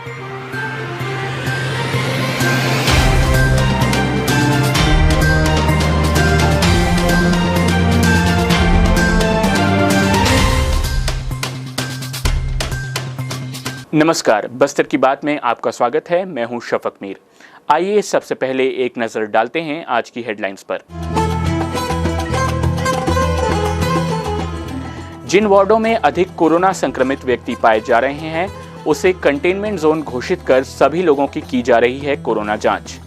नमस्कार, बस्तर की बात में आपका स्वागत है। मैं हूं शफक मीर। आइए सबसे पहले एक नजर डालते हैं आज की हेडलाइंस पर। जिन वार्डों में अधिक कोरोना संक्रमित व्यक्ति पाए जा रहे हैं, उसे कंटेनमेंट जोन घोषित कर सभी लोगों की जा रही है कोरोना जांच।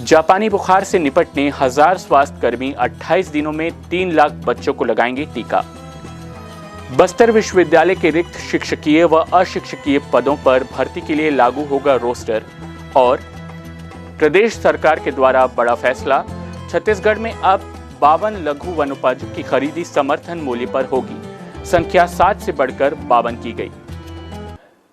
जापानी बुखार से निपटने 1000 स्वास्थ्य कर्मी 28 दिनों में 3 लाख बच्चों को लगाएंगे टीका। बस्तर विश्वविद्यालय के रिक्त शिक्षकीय व अशिक्षकीय पदों पर भर्ती के लिए लागू होगा रोस्टर। और प्रदेश सरकार के द्वारा बड़ा फैसला, छत्तीसगढ़ में अब 52 लघु वनोपज की खरीदी समर्थन मूल्य पर होगी। संख्या 7 से बढ़कर 52 की गई।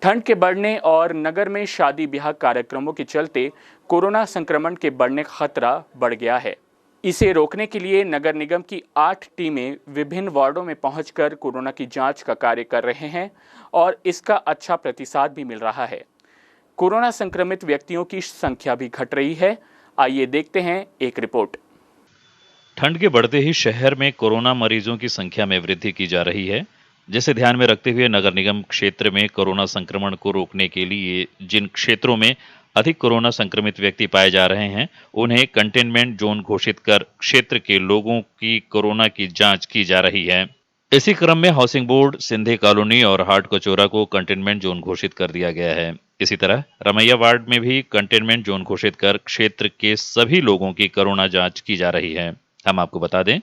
ठंड के बढ़ने और नगर में शादी ब्याह कार्यक्रमों के चलते कोरोना संक्रमण के बढ़ने का खतरा बढ़ गया है। इसे रोकने के लिए नगर निगम की 8 टीमें विभिन्न वार्डों में पहुंचकर कोरोना की जांच का कार्य कर रहे हैं और इसका अच्छा प्रतिसाद भी मिल रहा है। कोरोना संक्रमित व्यक्तियों की संख्या भी घट रही है। आइए देखते हैं एक रिपोर्ट। ठंड के बढ़ते ही शहर में कोरोना मरीजों की संख्या में वृद्धि की जा रही है, जिसे ध्यान में रखते हुए नगर निगम क्षेत्र में कोरोना संक्रमण को रोकने के लिए जिन क्षेत्रों में अधिक कोरोना संक्रमित व्यक्ति पाए जा रहे हैं, उन्हें कंटेनमेंट जोन घोषित कर क्षेत्र के लोगों की कोरोना की जांच की जा रही है। इसी क्रम में हाउसिंग बोर्ड, सिंधे कॉलोनी और हाट कचोरा को कंटेनमेंट जोन घोषित कर दिया गया है। इसी तरह रमैया वार्ड में भी कंटेनमेंट जोन घोषित कर क्षेत्र के सभी लोगों की कोरोना जांच की जा रही है। हम आपको बता दें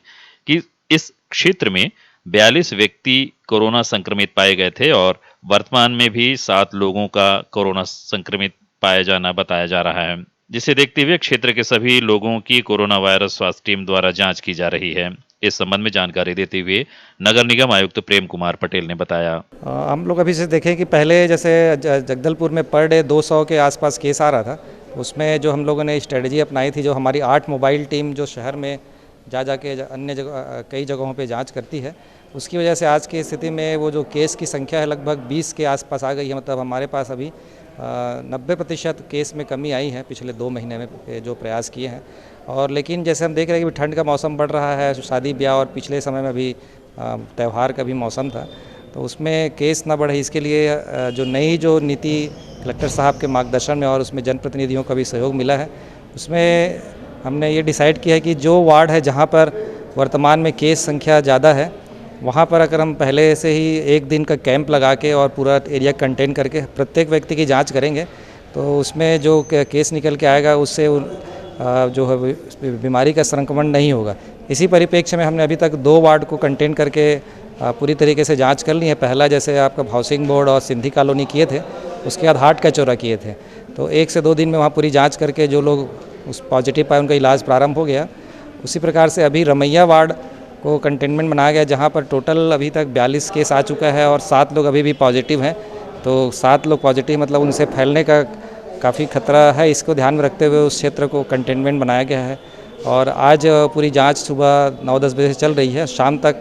कि इस क्षेत्र में 42 व्यक्ति कोरोना संक्रमित पाए गए थे और वर्तमान में भी 7 लोगों का कोरोना संक्रमित पाया जाना बताया जा रहा है, जिसे देखते हुए क्षेत्र के सभी लोगों की कोरोना वायरस स्वास्थ्य टीम द्वारा जांच की जा रही है। इस संबंध में जानकारी देते हुए नगर निगम आयुक्त प्रेम कुमार पटेल ने बताया, हम लोग अभी से देखें कि पहले जैसे जगदलपुर में पर डे 200 के आसपास केस आ रहा था, उसमें जो हम लोगों ने स्ट्रेटजी अपनाई थी, जो हमारी 8 मोबाइल टीम जो शहर में जाके अन्य जगह कई जगहों पे जांच करती है, उसकी वजह से आज की स्थिति में वो जो केस की संख्या है लगभग 20 के आसपास आ गई है। मतलब हमारे पास अभी 90% केस में कमी आई है पिछले 2 महीने में जो प्रयास किए हैं। और लेकिन जैसे हम देख रहे हैं कि ठंड का मौसम बढ़ रहा है, शादी ब्याह और पिछले समय में भी त्यौहार का भी मौसम था, तो उसमें केस ना बढ़े इसके लिए जो नई जो नीति कलेक्टर साहब के मार्गदर्शन में और उसमें जनप्रतिनिधियों का भी सहयोग मिला है, उसमें हमने ये डिसाइड किया है कि जो वार्ड है जहाँ पर वर्तमान में केस संख्या ज़्यादा है, वहाँ पर अगर हम पहले से ही एक दिन का कैंप लगा के और पूरा एरिया कंटेन करके प्रत्येक व्यक्ति की जांच करेंगे, तो उसमें जो केस निकल के आएगा उससे जो है बीमारी का संक्रमण नहीं होगा। इसी परिप्रेक्ष्य में हमने अभी तक 2 वार्ड को कंटेन करके पूरी तरीके से जांच कर ली है। पहला जैसे आपका हाउसिंग बोर्ड और सिंधी कॉलोनी किए थे, उसके बाद हाट कचौरा किए थे, तो 1 से 2 दिन में वहाँ पूरी जाँच करके जो लोग उस पॉजिटिव पाए उनका इलाज प्रारंभ हो गया। उसी प्रकार से अभी रमैया वार्ड को कंटेनमेंट बनाया गया, जहाँ पर टोटल अभी तक 42 केस आ चुका है और 7 लोग अभी भी पॉजिटिव हैं। तो 7 लोग पॉजिटिव मतलब उनसे फैलने का काफ़ी खतरा है। इसको ध्यान में रखते हुए उस क्षेत्र को कंटेनमेंट बनाया गया है और आज पूरी जांच सुबह 9-10 बजे से चल रही है। शाम तक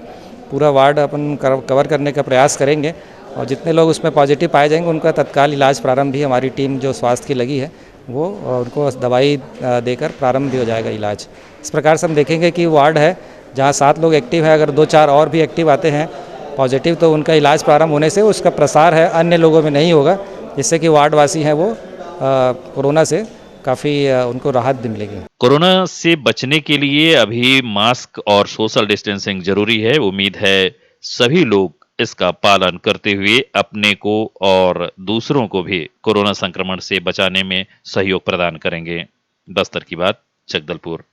पूरा वार्ड अपन कवर करने का प्रयास करेंगे और जितने लोग उसमें पॉजिटिव पाए जाएंगे उनका तत्काल इलाज प्रारंभ भी हमारी टीम जो स्वास्थ्य की लगी है वो उनको दवाई देकर प्रारंभ भी हो जाएगा इलाज। इस प्रकार से हम देखेंगे कि वार्ड है जहाँ 7 लोग एक्टिव है, अगर 2-4 और भी एक्टिव आते हैं पॉजिटिव, तो उनका इलाज प्रारंभ होने से उसका प्रसार है अन्य लोगों में नहीं होगा, जिससे कि वार्डवासी हैं वो कोरोना से काफ़ी उनको राहत भी मिलेगी। कोरोना से बचने के लिए अभी मास्क और सोशल डिस्टेंसिंग जरूरी है। उम्मीद है सभी लोग इसका पालन करते हुए अपने को और दूसरों को भी कोरोना संक्रमण से बचाने में सहयोग प्रदान करेंगे। बस्तर की बात, जगदलपुर।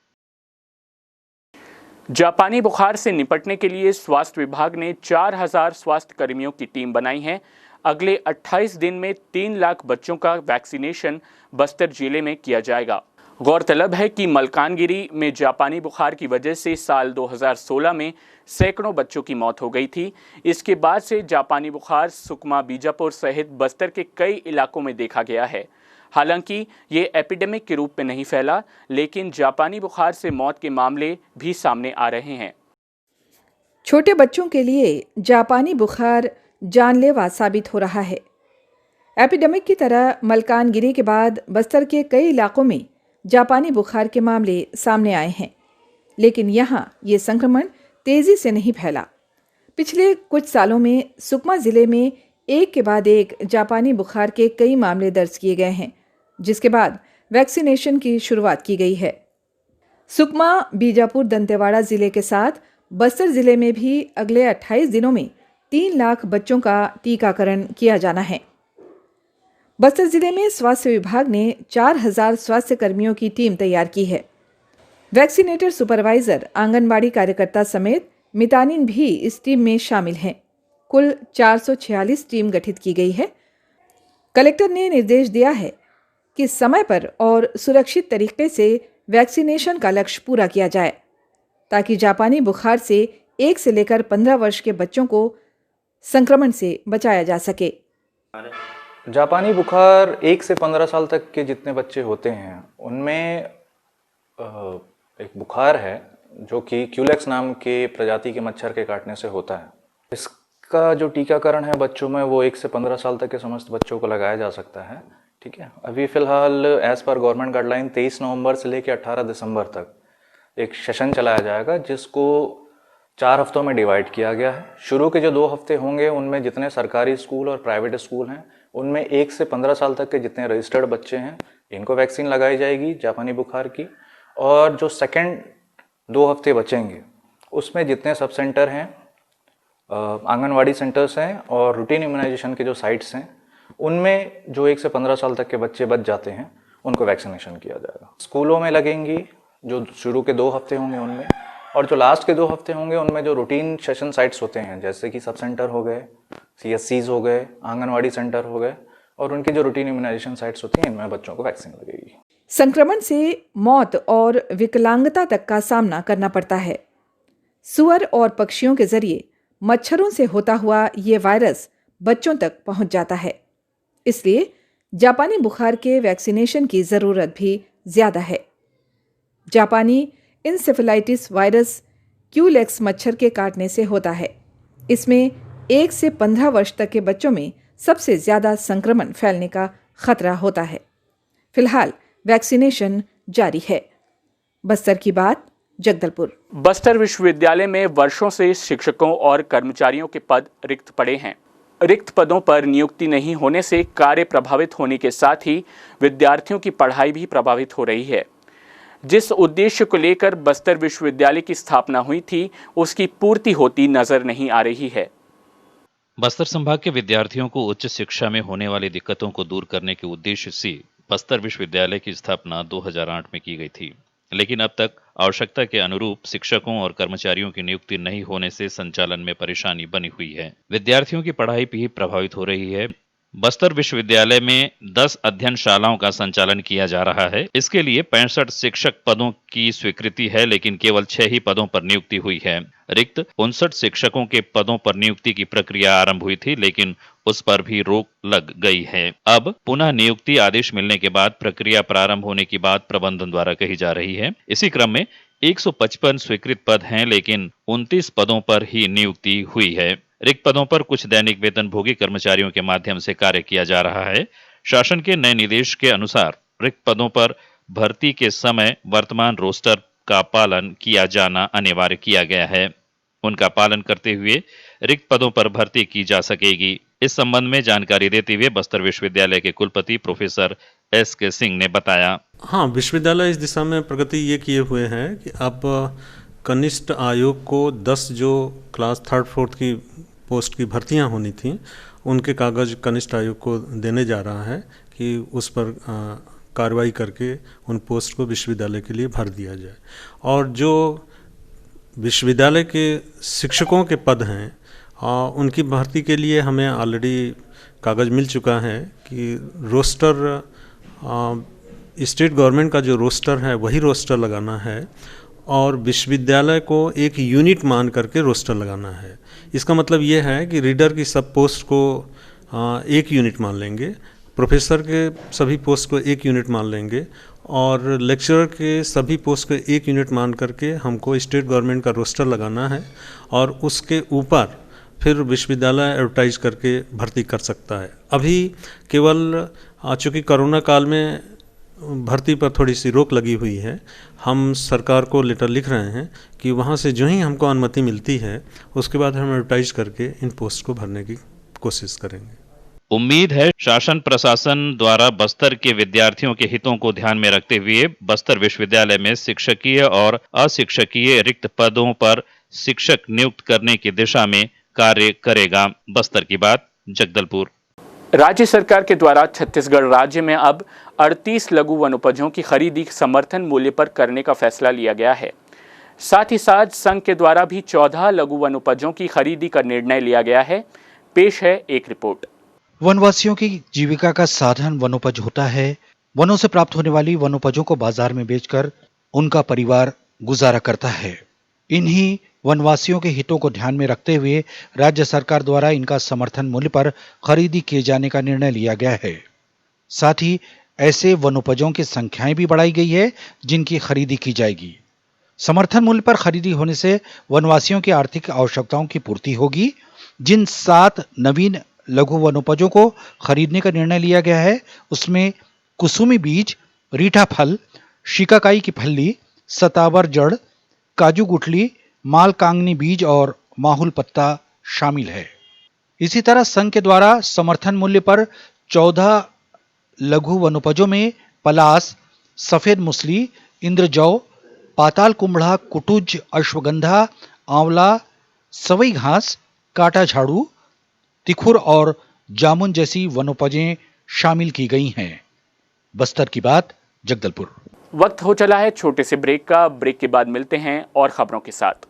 जापानी बुखार से निपटने के लिए स्वास्थ्य विभाग ने 4000 स्वास्थ्य कर्मियों की टीम बनाई है। अगले 28 दिन में 3 लाख बच्चों का वैक्सीनेशन बस्तर जिले में किया जाएगा। गौरतलब है कि मलकानगिरी में जापानी बुखार की वजह से साल 2016 में सैकड़ों बच्चों की मौत हो गई थी। इसके बाद से जापानी बुखार सुकमा, बीजापुर सहित बस्तर के कई इलाकों में देखा गया है। हालांकि ये एपिडेमिक के रूप में नहीं फैला, लेकिन जापानी बुखार से मौत के मामले भी सामने आ रहे हैं। छोटे बच्चों के लिए जापानी बुखार जानलेवा साबित हो रहा है। एपिडेमिक की तरह मलकानगिरी के बाद बस्तर के कई इलाकों में जापानी बुखार के मामले सामने आए हैं, लेकिन यहाँ ये संक्रमण तेजी से नहीं फैला। पिछले कुछ सालों में सुकमा जिले में एक के बाद एक जापानी बुखार के कई मामले दर्ज किए गए हैं, जिसके बाद वैक्सीनेशन की शुरुआत की गई है। सुकमा, बीजापुर, दंतेवाड़ा जिले के साथ बस्तर जिले में भी अगले 28 दिनों में 3 लाख बच्चों का टीकाकरण किया जाना है। बस्तर जिले में स्वास्थ्य विभाग ने 4000 स्वास्थ्य कर्मियों की टीम तैयार की है। वैक्सीनेटर, सुपरवाइजर, आंगनबाड़ी कार्यकर्ता समेत मितानिन भी इस टीम में शामिल हैं। कुल 446 टीम गठित की गई है। कलेक्टर ने निर्देश दिया है कि समय पर और सुरक्षित तरीके से वैक्सीनेशन का लक्ष्य पूरा किया जाए, ताकि जापानी बुखार से 1 से लेकर 15 वर्ष के बच्चों को संक्रमण से बचाया जा सके। जापानी बुखार 1 से 15 साल तक के जितने बच्चे होते हैं उनमें एक बुखार है जो कि क्यूलेक्स नाम के प्रजाति के मच्छर के काटने से होता है। इसका जो टीकाकरण है बच्चों में वो 1 से 15 साल तक के समस्त बच्चों को लगाया जा सकता है। ठीक है, अभी फ़िलहाल एज़ पर गवर्नमेंट गाइडलाइन 23 नवंबर से लेकर 18 दिसंबर तक एक सेशन चलाया जाएगा, जिसको 4 हफ्तों में डिवाइड किया गया है। शुरू के जो 2 हफ्ते होंगे उनमें जितने सरकारी स्कूल और प्राइवेट स्कूल हैं उनमें 1 से 15 साल तक के जितने रजिस्टर्ड बच्चे हैं इनको वैक्सीन लगाई जाएगी जापानी बुखार की। और जो सेकेंड 2 हफ्ते बचेंगे उसमें जितने सब सेंटर हैं, आंगनवाड़ी सेंटर्स हैं और रूटीन इम्यूनाइजेशन के जो साइट्स हैं उनमें जो 1 से 15 साल तक के बच्चे बच जाते हैं उनको वैक्सीनेशन किया जाएगा। स्कूलों में लगेंगी जो शुरू के 2 हफ्ते होंगे उनमें, और जो लास्ट के 2 हफ्ते होंगे उनमें जो रूटीन सेशन साइट्स होते हैं जैसे कि सब सेंटर हो गए, CSCs हो गए, आंगनवाड़ी सेंटर हो गए और उनकी जो रूटीन इम्यूनाइजेशन साइट्स होती हैं इनमें बच्चों को वैक्सीन लगेगी। संक्रमण से मौत और विकलांगता तक का सामना करना पड़ता है। सुअर और पक्षियों के जरिए मच्छरों से होता हुआ ये वायरस बच्चों तक पहुंच जाता है। इसलिए जापानी बुखार के वैक्सीनेशन की ज़रूरत भी ज़्यादा है। जापानी इंसेफेलाइटिस वायरस क्यूलेक्स मच्छर के काटने से होता है। इसमें 1 से 15 वर्ष तक के बच्चों में सबसे ज़्यादा संक्रमण फैलने का खतरा होता है। फिलहाल वैक्सीनेशन जारी है। बस्तर की बात, जगदलपुर। बस्तर विश्वविद्यालय में वर्षों से शिक्षकों और कर्मचारियों के पद रिक्त पड़े हैं। रिक्त पदों पर नियुक्ति नहीं होने से कार्य प्रभावित होने के साथ ही विद्यार्थियों की पढ़ाई भी प्रभावित हो रही है। जिस उद्देश्य को लेकर बस्तर विश्वविद्यालय की स्थापना हुई थी उसकी पूर्ति होती नजर नहीं आ रही है। बस्तर संभाग के विद्यार्थियों को उच्च शिक्षा में होने वाली दिक्कतों को दूर करने के उद्देश्य से बस्तर विश्वविद्यालय की स्थापना 2008 में की गई थी, लेकिन अब तक आवश्यकता के अनुरूप शिक्षकों और कर्मचारियों की नियुक्ति नहीं होने से संचालन में परेशानी बनी हुई है। विद्यार्थियों की पढ़ाई भी प्रभावित हो रही है। बस्तर विश्वविद्यालय में 10 अध्ययनशालाओं का संचालन किया जा रहा है। इसके लिए 65 शिक्षक पदों की स्वीकृति है, लेकिन केवल 6 ही पदों पर नियुक्ति हुई है। रिक्त 59 शिक्षकों के पदों पर नियुक्ति की प्रक्रिया आरंभ हुई थी, लेकिन उस पर भी रोक लग गई है। अब पुनः नियुक्ति आदेश मिलने के बाद प्रक्रिया प्रारंभ होने की बात प्रबंधन द्वारा कही जा रही है। इसी क्रम में 155 स्वीकृत पद हैं, लेकिन 29 पदों पर ही नियुक्ति हुई है। रिक्त पदों पर कुछ दैनिक वेतनभोगी कर्मचारियों के माध्यम से कार्य किया जा रहा है। शासन के नए निर्देश के अनुसार रिक्त पदों पर भर्ती के समय वर्तमान रोस्टर का पालन किया जाना अनिवार्य किया गया है। उनका पालन करते हुए रिक्त पदों पर भर्ती की जा सकेगी। इस संबंध में जानकारी देते हुए बस्तर विश्वविद्यालय के कुलपति प्रोफेसर SK सिंह ने बताया, हाँ, विश्वविद्यालय इस दिशा में प्रगति ये किए हुए हैं कि अब कनिष्ठ आयोग को 10 जो क्लास 3rd 4th की पोस्ट की भर्तियां होनी थी उनके कागज़ कनिष्ठ आयोग को देने जा रहा है कि उस पर कार्रवाई करके उन पोस्ट को विश्वविद्यालय के लिए भर दिया जाए। और जो विश्वविद्यालय के शिक्षकों के पद हैं उनकी भर्ती के लिए हमें ऑलरेडी कागज़ मिल चुका है कि रोस्टर स्टेट गवर्नमेंट का जो रोस्टर है वही रोस्टर लगाना है और विश्वविद्यालय को एक यूनिट मान करके रोस्टर लगाना है। इसका मतलब ये है कि रीडर की सब पोस्ट को एक यूनिट मान लेंगे, प्रोफेसर के सभी पोस्ट को एक यूनिट मान लेंगे और लेक्चरर के सभी पोस्ट को एक यूनिट मान करके हमको स्टेट गवर्नमेंट का रोस्टर लगाना है और उसके ऊपर फिर विश्वविद्यालय एडवर्टाइज करके भर्ती कर सकता है। अभी केवल चूँकि कोरोना काल में भर्ती पर थोड़ी सी रोक लगी हुई है, हम सरकार को लेटर लिख रहे हैं कि वहाँ से जो ही हमको अनुमति मिलती है उसके बाद हम एडवर्टाइज करके इन पोस्ट को भरने की कोशिश करेंगे। उम्मीद है शासन प्रशासन द्वारा बस्तर के विद्यार्थियों के हितों को ध्यान में रखते हुए बस्तर विश्वविद्यालय में शिक्षकीय और अशिक्षकीय रिक्त पदों पर शिक्षक नियुक्त करने की दिशा में कार्य करेगा। बस्तर की बात, जगदलपुर। राज्य सरकार के द्वारा छत्तीसगढ़ राज्य में अब 38 लघु वनोपजों की खरीदी समर्थन मूल्य पर करने का फैसला लिया गया है। साथ ही साथ संघ के द्वारा भी 14 लघु वनोपजों की खरीदी का निर्णय लिया गया है। पेश है एक रिपोर्ट। वनवासियों की जीविका का साधन वनोपज होता है। वनों से प्राप्त होने वाली वनोपजों को बाजार में बेचकर उनका परिवार गुजारा करता है। इन्हीं वनवासियों के हितों को ध्यान में रखते हुए राज्य सरकार द्वारा इनका समर्थन मूल्य पर खरीदी किए जाने का निर्णय लिया गया है। साथ ही ऐसे वनोपजों की संख्याएं भी बढ़ाई गई है जिनकी खरीदी की जाएगी। समर्थन मूल्य पर खरीदी होने से वनवासियों की आर्थिक आवश्यकताओं की पूर्ति होगी। जिन 7 नवीन लघु वनोपजों को खरीदने का निर्णय लिया गया है उसमें कुसुमी बीज, रीठा फल, शिकाकाई की फल्ली, सतावर जड़, काजू गुठली, माल कांगनी बीज और माहुल पत्ता शामिल है। इसी तरह संघ के द्वारा समर्थन मूल्य पर 14 लघु वनोपजों में पलास, सफेद मुसली, इंद्रजौ, पाताल कुम्भड़ा, कुटुज, अश्वगंधा, आंवला, सवई घास, काटा झाड़ू, तिखुर और जामुन जैसी वनोपजें शामिल की गई हैं। बस्तर की बात, जगदलपुर। वक्त हो चला है छोटे से ब्रेक का। ब्रेक के बाद मिलते हैं और खबरों के साथ।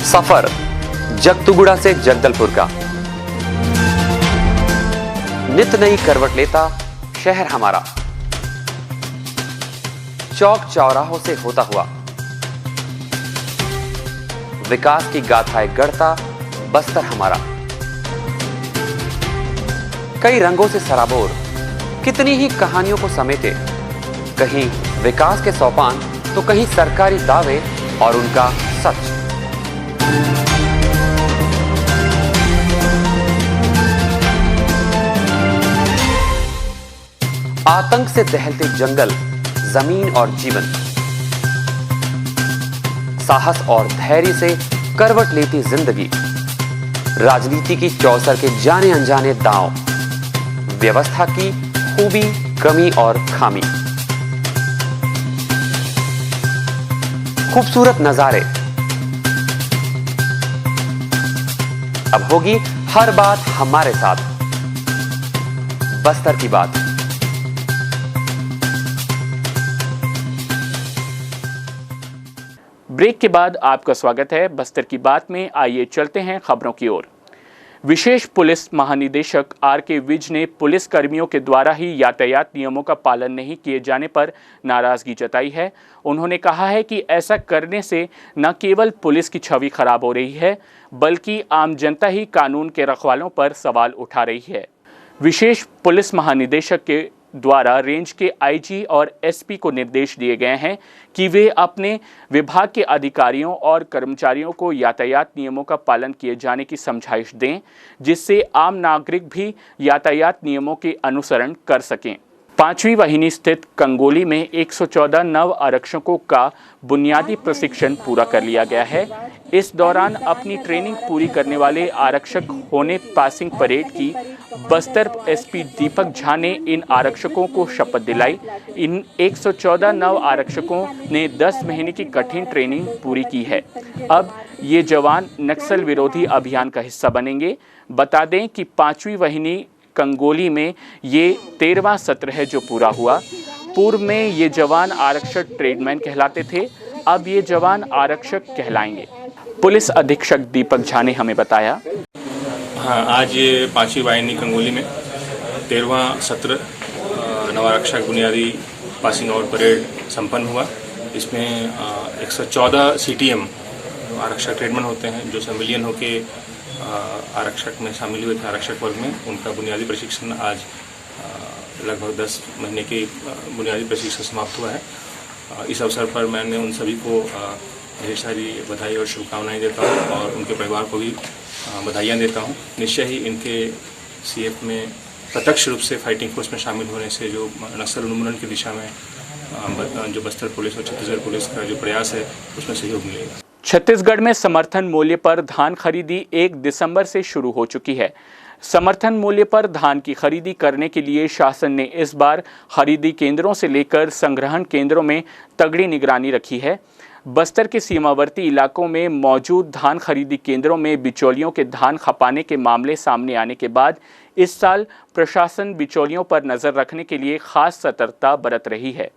सफर जगतुगुड़ा से जगदलपुर का नित नई करवट लेता शहर हमारा, चौक चौराहों से होता हुआ विकास की गाथाएं गढ़ता बस्तर हमारा। कई रंगों से सराबोर कितनी ही कहानियों को समेटे, कहीं विकास के सोपान तो कहीं सरकारी दावे और उनका सच। आतंक से दहलते जंगल, जमीन और जीवन, साहस और धैर्य से करवट लेती जिंदगी, राजनीति की चौसर के जाने अनजाने दांव, व्यवस्था की खूबी, कमी और खामी, खूबसूरत नजारे। अब होगी हर बात हमारे साथ, बस्तर की बात। ब्रेक के बाद आपका स्वागत है बस्तर की बात में। आइए चलते हैं खबरों की ओर। विशेष पुलिस महानिदेशक आर.के. विज ने पुलिस कर्मियों के द्वारा ही यातायात नियमों का पालन नहीं किए जाने पर नाराजगी जताई है। उन्होंने कहा है कि ऐसा करने से न केवल पुलिस की छवि खराब हो रही है बल्कि आम जनता ही कानून के रखवालों पर सवाल उठा रही है। विशेष पुलिस महानिदेशक के द्वारा रेंज के आईजी और एसपी को निर्देश दिए गए हैं कि वे अपने विभाग के अधिकारियों और कर्मचारियों को यातायात नियमों का पालन किए जाने की समझाइश दें, जिससे आम नागरिक भी यातायात नियमों के अनुसरण कर सकें। 5वीं वाहिनी स्थित कंगोली में 114 नव आरक्षकों का बुनियादी प्रशिक्षण पूरा कर लिया गया है। इस दौरान अपनी ट्रेनिंग पूरी करने वाले आरक्षक होने पासिंग परेड की बस्तर एसपी दीपक झा ने इन आरक्षकों को शपथ दिलाई। इन 114 नव आरक्षकों ने 10 महीने की कठिन ट्रेनिंग पूरी की है। अब ये जवान नक्सल विरोधी अभियान का हिस्सा बनेंगे। बता दें कि 5वीं वाहिनी कंगोली में ये 13वां सत्र है जो पूरा हुआ। पूर्व में ये जवान आरक्षक ट्रेडमैन कहलाते थे, अब ये जवान आरक्षक कहलाएंगे। पुलिस अधीक्षक दीपक झा ने हमें बताया। हाँ, आज ये 5वीं वाहिनी कंगोली में 13वां सत्र नवारक्षक बुनियादी पासिंग आउट परेड संपन्न हुआ। इसमें 114 CTM आरक्षक ट्रेडमैन होते हैं जो सिविलियन होके आरक्षक में शामिल हुए थे। आरक्षक वर्ग में उनका बुनियादी प्रशिक्षण आज लगभग 10 महीने के बुनियादी प्रशिक्षण समाप्त हुआ है इस अवसर पर मैंने उन सभी को ढेर सारी बधाई और शुभकामनाएं देता हूं और उनके परिवार को भी बधाइयां देता हूं। निश्चय ही इनके CF में प्रत्यक्ष रूप से फाइटिंग फोर्स में शामिल होने से जो नक्सल उन्मूलन की दिशा में जो बस्तर पुलिस और छत्तीसगढ़ पुलिस का जो प्रयास है उसमें सहयोग मिलेगा। छत्तीसगढ़ में समर्थन मूल्य पर धान खरीदी 1 दिसंबर से शुरू हो चुकी है। समर्थन मूल्य पर धान की खरीदी करने के लिए शासन ने इस बार खरीदी केंद्रों से लेकर संग्रहण केंद्रों में तगड़ी निगरानी रखी है। बस्तर के सीमावर्ती इलाकों में मौजूद धान खरीदी केंद्रों में बिचौलियों के धान खपाने के मामले सामने आने के बाद इस साल प्रशासन बिचौलियों पर नजर रखने के लिए खास सतर्कता बरत रही है।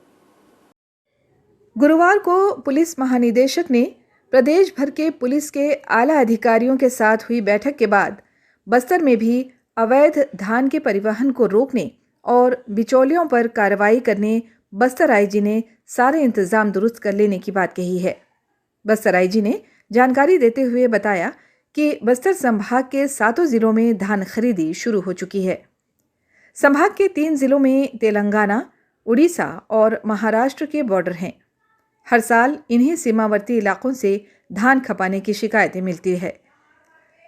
गुरुवार को पुलिस महानिदेशक ने प्रदेश भर के पुलिस के आला अधिकारियों के साथ हुई बैठक के बाद बस्तर में भी अवैध धान के परिवहन को रोकने और बिचौलियों पर कार्रवाई करने बस्तर आईजी ने सारे इंतजाम दुरुस्त कर लेने की बात कही है। बस्तर आईजी ने जानकारी देते हुए बताया कि बस्तर संभाग के 7 जिलों में धान खरीदी शुरू हो चुकी है। संभाग के 3 जिलों में तेलंगाना, उड़ीसा और महाराष्ट्र के बॉर्डर हैं। हर साल इन्हीं सीमावर्ती इलाकों से धान खपाने की शिकायतें मिलती है।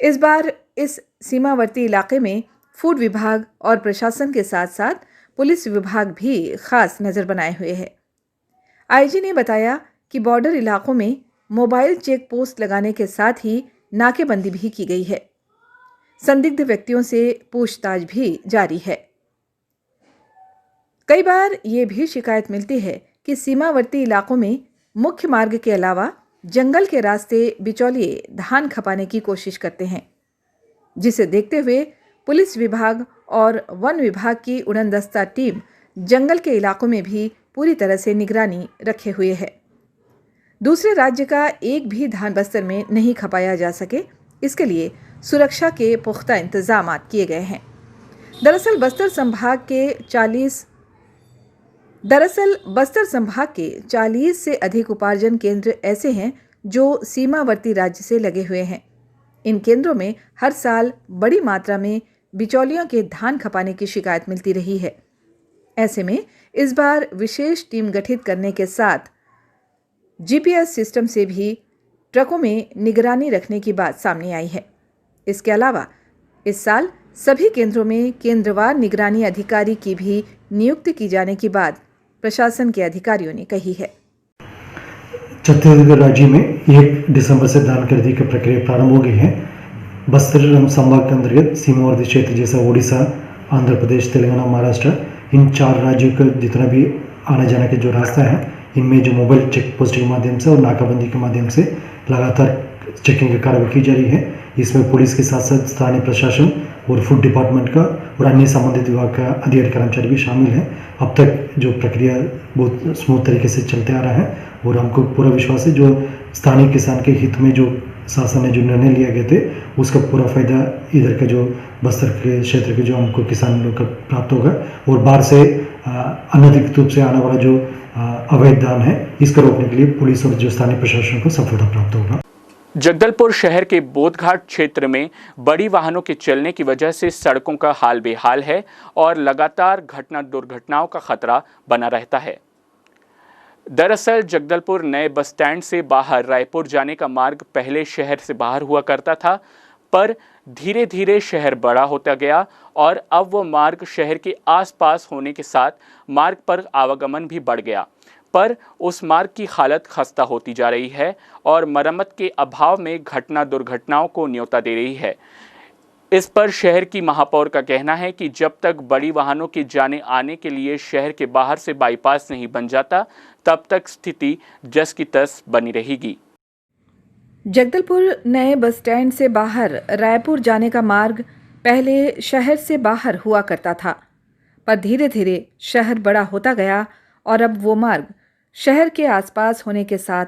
इस बार इस सीमावर्ती इलाके में फूड विभाग और प्रशासन के साथ साथ पुलिस विभाग भी खास नज़र बनाए हुए है। आईजी ने बताया कि बॉर्डर इलाकों में मोबाइल चेक पोस्ट लगाने के साथ ही नाकेबंदी भी की गई है। संदिग्ध व्यक्तियों से पूछताछ भी जारी है। कई बार ये भी शिकायत मिलती है कि सीमावर्ती इलाकों में मुख्य मार्ग के अलावा जंगल के रास्ते बिचौलिए धान खपाने की कोशिश करते हैं, जिसे देखते हुए पुलिस विभाग और वन विभाग की उड़नदस्ता टीम जंगल के इलाकों में भी पूरी तरह से निगरानी रखे हुए है। दूसरे राज्य का एक भी धान बस्तर में नहीं खपाया जा सके, इसके लिए सुरक्षा के पुख्ता इंतजाम किए गए हैं। दरअसल बस्तर संभाग के 40 से अधिक उपार्जन केंद्र ऐसे हैं जो सीमावर्ती राज्य से लगे हुए हैं। इन केंद्रों में हर साल बड़ी मात्रा में बिचौलियों के धान खपाने की शिकायत मिलती रही है। ऐसे में इस बार विशेष टीम गठित करने के साथ GPS सिस्टम से भी ट्रकों में निगरानी रखने की बात सामने आई है। इसके अलावा इस साल सभी केंद्रों में केंद्रवार निगरानी अधिकारी की भी नियुक्ति की जाने की बात प्रशासन के अधिकारियों ने कही है। छत्तीसगढ़ राज्य में 1 दिसंबर से धान खरीदी की प्रक्रिया प्रारंभ हो गई है। बस्तर संभाग के अंतर्गत सीमावर्ती क्षेत्र जैसा उड़ीसा, आंध्र प्रदेश, तेलंगाना, महाराष्ट्र, इन 4 राज्यों का जितना भी आने जाने के जो रास्ता है, इनमें जो मोबाइल चेक पोस्ट के माध्यम से और नाकाबंदी के माध्यम से लगातार चेकिंग की कार्रवाई की जा रही है। इसमें पुलिस के साथ साथ स्थानीय प्रशासन और फूड डिपार्टमेंट का और अन्य संबंधित विभाग का अधिकारी कर्मचारी भी शामिल है। अब तक जो प्रक्रिया बहुत स्मूथ तरीके से चलते आ रहा है और हमको पूरा विश्वास है जो स्थानीय किसान के हित में जो शासन ने जो निर्णय लिया गए थे उसका पूरा फायदा इधर के जो बस्तर के क्षेत्र के जो हमको किसान लोग का प्राप्त होगा और बाहर से अनधिकृत रूप से आने वाला जो अवैध धान है इसको रोकने के लिए पुलिस और जो स्थानीय प्रशासन को सफलता प्राप्त होगा। जगदलपुर शहर के बोधघाट क्षेत्र में बड़ी वाहनों के चलने की वजह से सड़कों का हाल बेहाल है और लगातार दुर्घटनाओं का खतरा बना रहता है। दरअसल जगदलपुर नए बस स्टैंड से बाहर रायपुर जाने का मार्ग पहले शहर से बाहर हुआ करता था, पर धीरे धीरे शहर बड़ा होता गया और अब वो मार्ग शहर के आसपास होने के साथ मार्ग पर आवागमन भी बढ़ गया, पर उस मार्ग की हालत खस्ता होती जा रही है और मरम्मत के अभाव में दुर्घटनाओं को न्योता दे रही है। इस पर शहर की महापौर का कहना है कि जब तक बड़ी वाहनों के जाने आने के लिए शहर के बाहर से बाईपास नहीं बन जाता, तब तक स्थिति जस की तस बनी रहेगी। जगदलपुर नए बस स्टैंड से बाहर रायपुर जाने का मार्ग पहले शहर से बाहर हुआ करता था, पर धीरे धीरे शहर बड़ा होता गया और अब वो मार्ग शहर के आसपास होने के साथ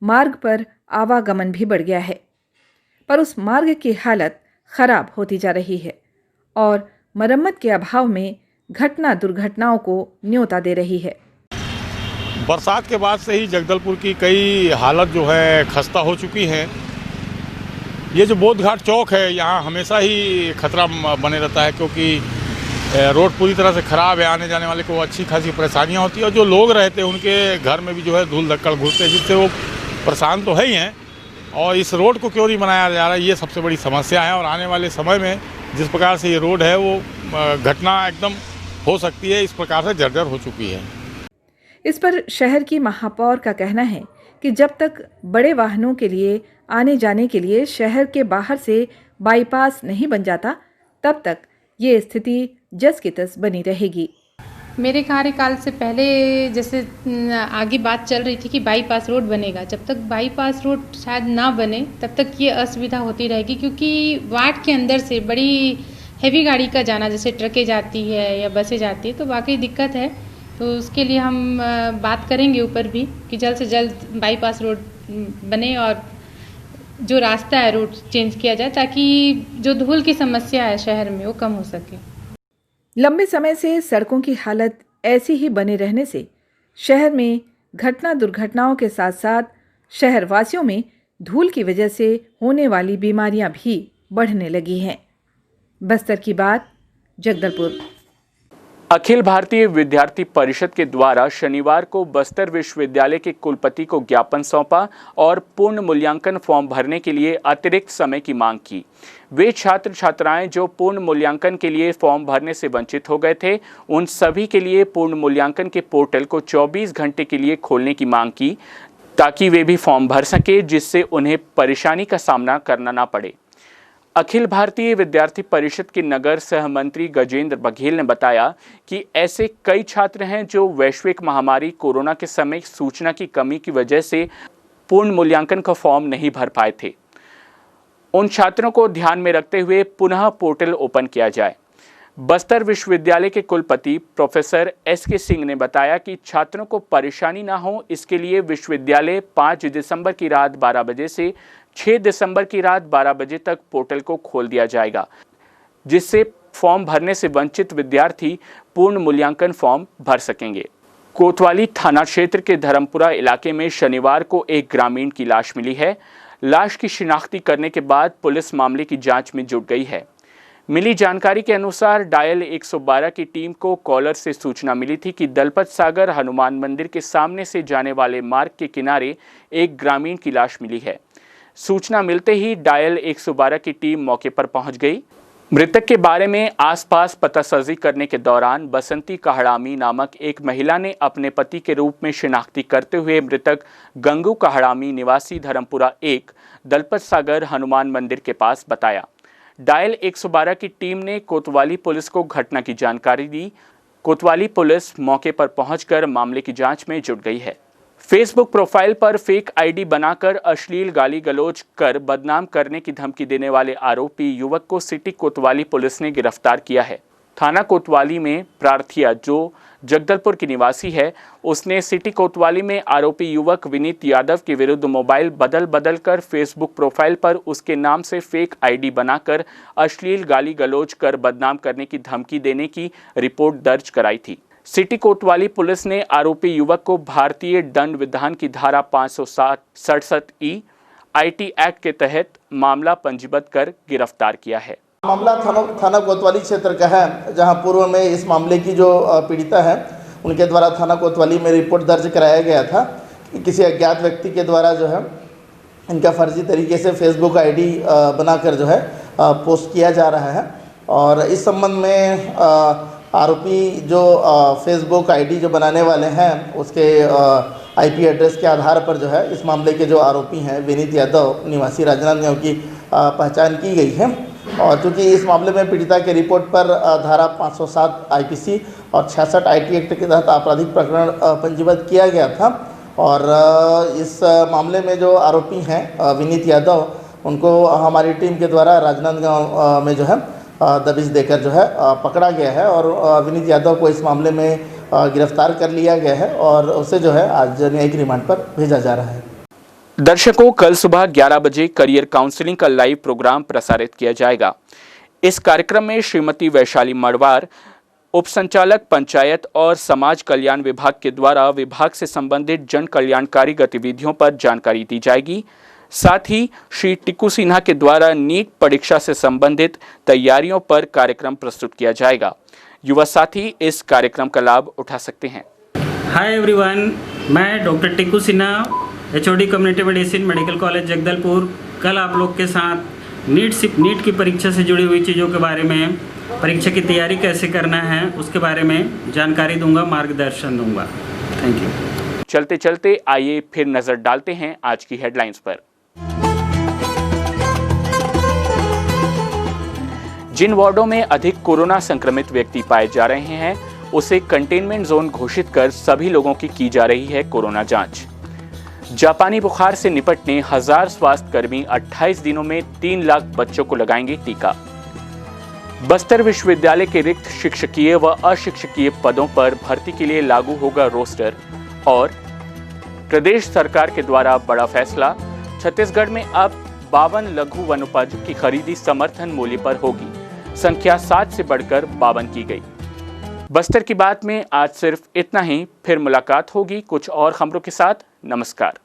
मार्ग पर आवागमन भी बढ़ गया है, पर उस मार्ग की हालत खराब होती जा रही है और मरम्मत के अभाव में दुर्घटनाओं को न्योता दे रही है। बरसात के बाद से ही जगदलपुर की कई हालत जो है खस्ता हो चुकी है। ये जो बोधघाट चौक है यहाँ हमेशा ही खतरा बने रहता है, क्योंकि रोड पूरी तरह से ख़राब है, आने जाने वाले को अच्छी खासी परेशानियां होती है और जो लोग रहते हैं उनके घर में भी जो है धूल धक्कड़ घुसते हैं, जिससे वो परेशान तो है ही हैं। और इस रोड को क्यों नहीं बनाया जा रहा है, ये सबसे बड़ी समस्या है। और आने वाले समय में जिस प्रकार से ये रोड है वो घटना एकदम हो सकती है, इस प्रकार से जर्जर हो चुकी है। इस पर शहर की महापौर का कहना है कि जब तक बड़े वाहनों के लिए आने जाने के लिए शहर के बाहर से बाईपास नहीं बन जाता, तब तक ये स्थिति जस की तस बनी रहेगी। मेरे कार्यकाल से पहले जैसे आगे बात चल रही थी कि बाईपास रोड बनेगा, जब तक बाईपास रोड शायद ना बने तब तक ये असुविधा होती रहेगी, क्योंकि वार्ड के अंदर से बड़ी हैवी गाड़ी का जाना, जैसे ट्रकें जाती है या बसें जाती है, तो वाकई दिक्कत है। तो उसके लिए हम बात करेंगे ऊपर भी कि जल्द से जल्द बाईपास रोड बने और जो रास्ता है रोड चेंज किया जाए, ताकि जो धूल की समस्या है शहर में वो कम हो सके। लंबे समय से सड़कों की हालत ऐसी ही बने रहने से शहर में घटना दुर्घटनाओं के साथ साथ शहरवासियों में धूल की वजह से होने वाली बीमारियां भी बढ़ने लगी हैं। बस्तर की बात, जगदलपुर। अखिल भारतीय विद्यार्थी परिषद के द्वारा शनिवार को बस्तर विश्वविद्यालय के कुलपति को ज्ञापन सौंपा और पूर्ण मूल्यांकन फॉर्म भरने के लिए अतिरिक्त समय की मांग की। वे छात्र छात्राएं जो पूर्ण मूल्यांकन के लिए फॉर्म भरने से वंचित हो गए थे, उन सभी के लिए पूर्ण मूल्यांकन के पोर्टल को 24 घंटे के लिए खोलने की मांग की, ताकि वे भी फॉर्म भर सके, जिससे उन्हें परेशानी का सामना करना ना पड़े। अखिल भारतीय विद्यार्थी परिषद के नगर सहमंत्री गजेंद्र बघेल ने बताया कि ऐसे कई छात्र हैं जो वैश्विक महामारी कोरोना के समय सूचना की कमी की वजह से पूर्ण मूल्यांकन का फॉर्म नहीं भर पाए थे। उन छात्रों को ध्यान में रखते हुए पुनः पोर्टल ओपन किया जाए। बस्तर विश्वविद्यालय के कुलपति प्रोफेसर एस.के. सिंह ने बताया कि छात्रों को परेशानी ना हो, इसके लिए विश्वविद्यालय 5 दिसंबर की रात 12 बजे से 6 दिसंबर की रात 12 बजे तक पोर्टल को खोल दिया जाएगा, जिससे फॉर्म भरने से वंचित विद्यार्थी पूर्ण मूल्यांकन फॉर्म भर सकेंगे। कोतवाली थाना क्षेत्र के धर्मपुरा इलाके में शनिवार को एक ग्रामीण की लाश मिली है। लाश की शिनाख्ती करने के बाद पुलिस मामले की जांच में जुट गई है। मिली जानकारी के अनुसार डायल 112 की टीम को कॉलर से सूचना मिली थी कि दलपत सागर हनुमान मंदिर के सामने से जाने वाले मार्ग के किनारे एक ग्रामीण की लाश मिली है। सूचना मिलते ही डायल 112 की टीम मौके पर पहुंच गई। मृतक के बारे में आसपास पतासाजी करने के दौरान बसंती कहड़ामी नामक एक महिला ने अपने पति के रूप में शिनाख्ती करते हुए मृतक गंगू कहड़ामी निवासी धर्मपुरा 1 दलपत सागर हनुमान मंदिर के पास बताया। डायल 112 की टीम ने कोतवाली पुलिस को घटना की जानकारी दी। कोतवाली पुलिस मौके पर पहुंचकर मामले की जांच में जुट गई है। फेसबुक प्रोफाइल पर फेक आईडी बनाकर अश्लील गाली गलौज कर बदनाम करने की धमकी देने वाले आरोपी युवक को सिटी कोतवाली पुलिस ने गिरफ्तार किया है। थाना कोतवाली में प्रार्थिया, जो जगदलपुर की निवासी है, उसने सिटी कोतवाली में आरोपी युवक विनीत यादव के विरुद्ध मोबाइल बदल कर फेसबुक प्रोफाइल पर उसके नाम से फेक आईडी बनाकर अश्लील गाली गलौज कर बदनाम करने की धमकी देने की रिपोर्ट दर्ज कराई थी। सिटी कोतवाली पुलिस ने आरोपी युवक को भारतीय दंड विधान की धारा 567E IT एक्ट के तहत मामला पंजीबद्ध कर गिरफ्तार किया है। मामला थाना कोतवाली क्षेत्र का है, जहां पूर्व में इस मामले की जो पीड़िता है उनके द्वारा थाना कोतवाली में रिपोर्ट दर्ज कराया गया था कि किसी अज्ञात व्यक्ति के द्वारा जो है इनका फर्जी तरीके से फेसबुक आईडी बनाकर जो है पोस्ट किया जा रहा है। और इस संबंध में आरोपी जो फेसबुक आईडी जो बनाने वाले हैं उसके IP एड्रेस के आधार पर जो है इस मामले के जो आरोपी हैं विनीत यादव निवासी राजनांदगांव की पहचान की गई है। और चूँकि इस मामले में पीड़िता के रिपोर्ट पर धारा 507 IPC और 66 IT एक्ट के तहत आपराधिक प्रकरण पंजीबद्ध किया गया था। और इस मामले में जो आरोपी हैं विनीत यादव, उनको हमारी टीम के द्वारा राजनांदगांव में जो है दबिश देकर जो है पकड़ा गया है और विनीत यादव को इस मामले में गिरफ्तार कर लिया गया है और उसे जो है आज न्यायिक रिमांड पर भेजा जा रहा है। दर्शकों, कल सुबह 11 बजे करियर काउंसलिंग का लाइव प्रोग्राम प्रसारित किया जाएगा। इस कार्यक्रम में श्रीमती वैशाली मड़वार, उप संचालक पंचायत और समाज कल्याण विभाग के द्वारा विभाग से संबंधित जन कल्याणकारी गतिविधियों पर जानकारी दी जाएगी। साथ ही श्री टिक्कू सिन्हा के द्वारा नीट परीक्षा से संबंधित तैयारियों पर कार्यक्रम प्रस्तुत किया जाएगा। युवा साथी इस कार्यक्रम का लाभ उठा सकते हैं। हाय एवरीवन, मैं doctor Tikku Sinha, HOD community medicine, medical college Jagdalpur. कल आप लोग के साथ नीट की परीक्षा से जुड़ी हुई चीज़ों के बारे में, परीक्षा की तैयारी कैसे करना है उसके बारे में जानकारी दूंगा, मार्गदर्शन दूंगा। Thank you. चलते चलते आइए फिर नजर डालते हैं आज की हेडलाइंस पर। जिन वार्डों में अधिक कोरोना संक्रमित व्यक्ति पाए जा रहे हैं उसे कंटेनमेंट जोन घोषित कर सभी लोगों की जा रही है कोरोना जांच। जापानी बुखार से निपटने 1000 स्वास्थ्य कर्मी 28 दिनों में 3 लाख बच्चों को लगाएंगे टीका। बस्तर विश्वविद्यालय के रिक्त शिक्षकीय व अशिक्षकीय पदों पर भर्ती के लिए लागू होगा रोस्टर। और प्रदेश सरकार के द्वारा बड़ा फैसला, छत्तीसगढ़ में अब 52 लघु वनोपज की खरीदी समर्थन मूल्य पर होगी। संख्या 7 से बढ़कर 52 की गई। बस्तर की बात में आज सिर्फ इतना ही, फिर मुलाकात होगी कुछ और खबरों के साथ। नमस्कार।